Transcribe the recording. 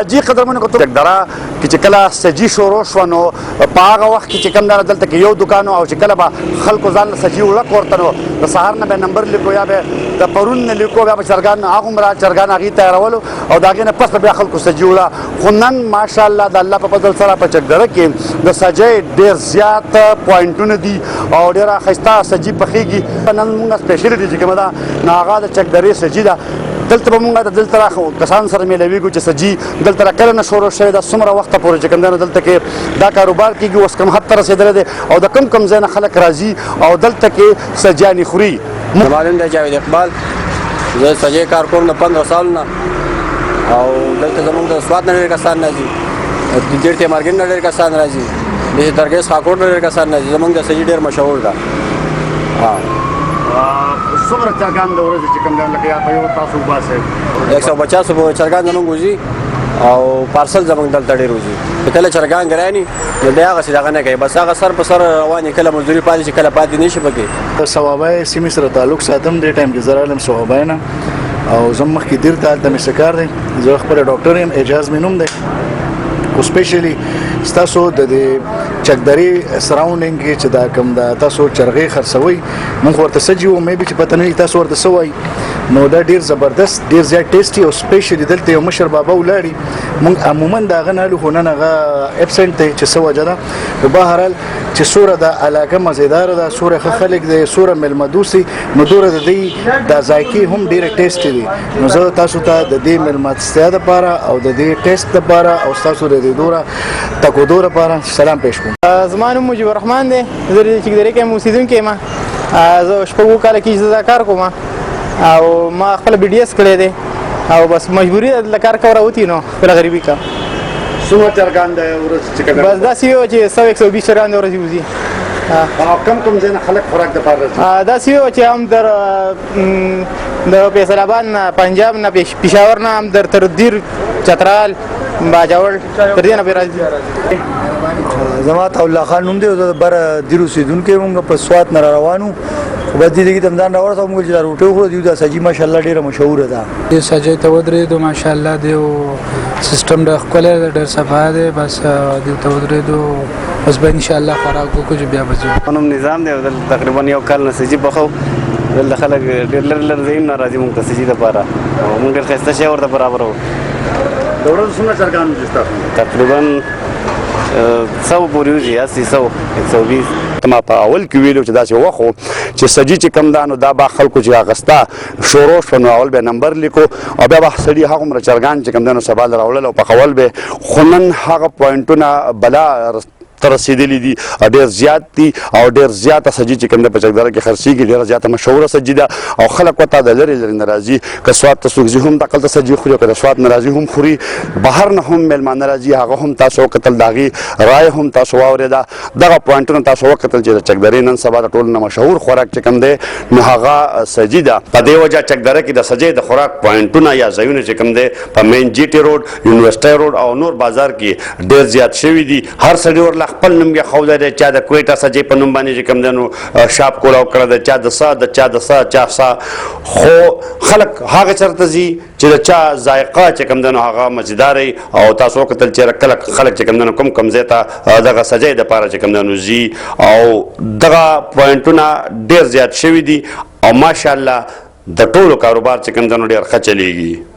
جی قدرمنو کتو چکدره کې چې کله سجي شروع شو نو په هغه وخت کې چې کوم دلته کې یو دکان او چې کله به خلکو ځان سجي وړک ورته نو د سهار نه به نمبر لیکو یا به د پرون نه لیکو بیا به چرګان هغومره چرګان هغې تیارولو او د هغې نه پس به بیا خلکو سجي وړه خو نن ماشاءالله د الله په فضل سره په چکدره کې د سجۍ ډېر زیات پوینټونه دي او ډېره ښایسته سجي پخېږي نن مونږ سپیشلټي چې کومه ده نو هغه د چکدرې سجي ده دلته به مونږ د دلته کسان سره میلاویږو چې سجي دلته را کله نه شروع شوې ده څومره وخته پورې چې کوم دی نو دلته کې دا کاروبار کېږي اوس کوم حد ته رسېدلی دی او د کم ځای نه خلک راځي او دلته کې سجیانې خوري. زما نوم دی جاوید اقبال، زه سجۍ کار کوم د 15 سالو نه او دلته زموږ د سوات نه ډېر کسان راځي، د ډېر تیمارګین نه ډېر کسان راځي، د درګۍ څښاکوټ نه ډېر کسان راځي. زموږ د سجي ډېر مشهور ده. څومره چرګان د ورځې چې کوم دی لکه یا په یو تاسو وباسئ 150 پورې چرګان زموږ وځي او پارسل زموږ دلته ډېر وځي. چې کله چرګان ګراني نو دی هغسې دغه نه کوي، بس هغه سر په سر روان وي، کله مزدوري پاتې شي کله پاتې نه شي پکې. صوابۍ سیمې سره تعلق ساتم دې ټایم کې زه راغلم صوابۍ نه او زه مخکې دیر ته هلته مې څه کار دی، زه خپله ډاکټر یم، اعجاز مې نوم دی. خو سپیشلی ستاسو د دې چکدرې سراونډینګ کې چې دا کوم د تاسو چرغې خرڅوئ موږ ورته سجي وو مې بي چې پته نه وي تاسو ورته څه وایي، نو دا ډېر زبردست ډېر زیات ټیسټي او سپیشلی دلته یو مشر بابا ولاړي موږ عموما د هغه نه هلو خو نن هغه اپسنټ دی چې څه وجه ده. خو بهرحال چې څومره د علاقه مزیداره ده، څومره ښه خلک دی، څومره میلمه دوست دي، نو دومره د دې دا ذایقې هم ډېرې ټیسټي دي. نو زه تاسو ته د دې میلمستیا دپاره او د دې ټیسټ دپاره او ستاسو د دې دوره تکودو لپاره سلام پېښ کوم. زما نوم مجیب الرحمن دی، زه د چکدرې کې یم اوسېدونکی یم. زه شپږ کاله کېږي زه دا کار کوم او ما خپله بي ډي ایس کړی دی او بس مجبوري ده دلته کار کوه راوتي نو خپله غریبي کوه. څومره چرګان د ورځې چې کوم بس داسې یو چې 100-120 چرګان د ورځې وځي. او کوم ځای نه خلک خوراک دپاره راځي؟ داسې یو چې هم د فیصل آباد نه، پنجاب نه، پېښور نه، هم در تر دیر، چترال، باجوړ تر دې نه پرې راځي. زما طاولله خان نوم دی، زه بره دیر اوسېدونکی یم، موږ په سوات نه را روان وو، خو بس دې کې ځان راورسوه موږ چې دا روټۍ وخورو. دیو دا سجي ماشاءالله ډېره مشهوره ده. دې سجۍ ته ودرېدو ماشاءالله دیو سیسټم ډېر ښکلی دی، ډېر صفا دی. بس دې ته ودرېدو بس به انشاءالله خوراک وکړو چې بیا به ځو. نوم نظام دی، دلته تقریبا یو کال نه سجي پخوو. دلته خلک ډېر لرې لرې ځایونه نه راځي موږ ته سجي دپاره او موږ ډېر ښایسته شی ورته برابروو. د ورځې څومره چرګان وځي ستاسو؟ تقریبا 100 پورې وځي، 80 120. ما په اول کې ویلو چې داسې وخت و چې سجي چې کوم ده نو دا به خلکو چې اخسته شروع شوه نو اول به نمبر لیکو او بیا به سړي هغومره چرګان چې کوم دی نو سبا له راوړل او پخول به. خو نن هغه پوینټونه بلا ته رسېدلي دي، ډېر زیات دي او ډېر زیاته سجي چې کوم دی په چکدره کې خرڅېږي، ډېره زیاته مشهوره سجي ده او خلک ورته د لرې لرې نه راځي. که سوات ته څوک ځي هم دقلته سجي خوري او که د سوات نه راځي هم خوري، بهر نه هم میلمانه راځي، هغه هم تاسو وکتل، د هغې رایې هم تاسو واورېده. دغه پوینټونه تاسو وکتل چې د چکدرې نن سبا د ټولو نه مشهور خوراک چې کوم دی نو هغه سجي ده. په دې وجه چکدره کې د سجۍ د خوراک پوینټونه یا ځایونه چې کوم دی په مین جي ټي روډ، یونیورسټۍ روډ او نور بازار کې ډېر زیات شوي دي. هر سړي ورله خپل نوم یې دی، چا د کویټه سجۍ په نوم باندې چې کوم دی نو شاپ کولاو کړی دی، چا د سا د چا د سا چا سا. خو خلک هغه چېرته ځي چې د چا ذایقه چې کوم دی نو هغه مزیداره او تاسو وکتل چې کله خلک چې کوم دی نو کوم ځای ته دغه سجۍ دپاره چې کوم دی نو ځي او دغه پوینټونه ډېر زیات شوي دي او ماشاءالله د ټولو کاروبار چې کوم دی نو ډېر ښه چلېږي.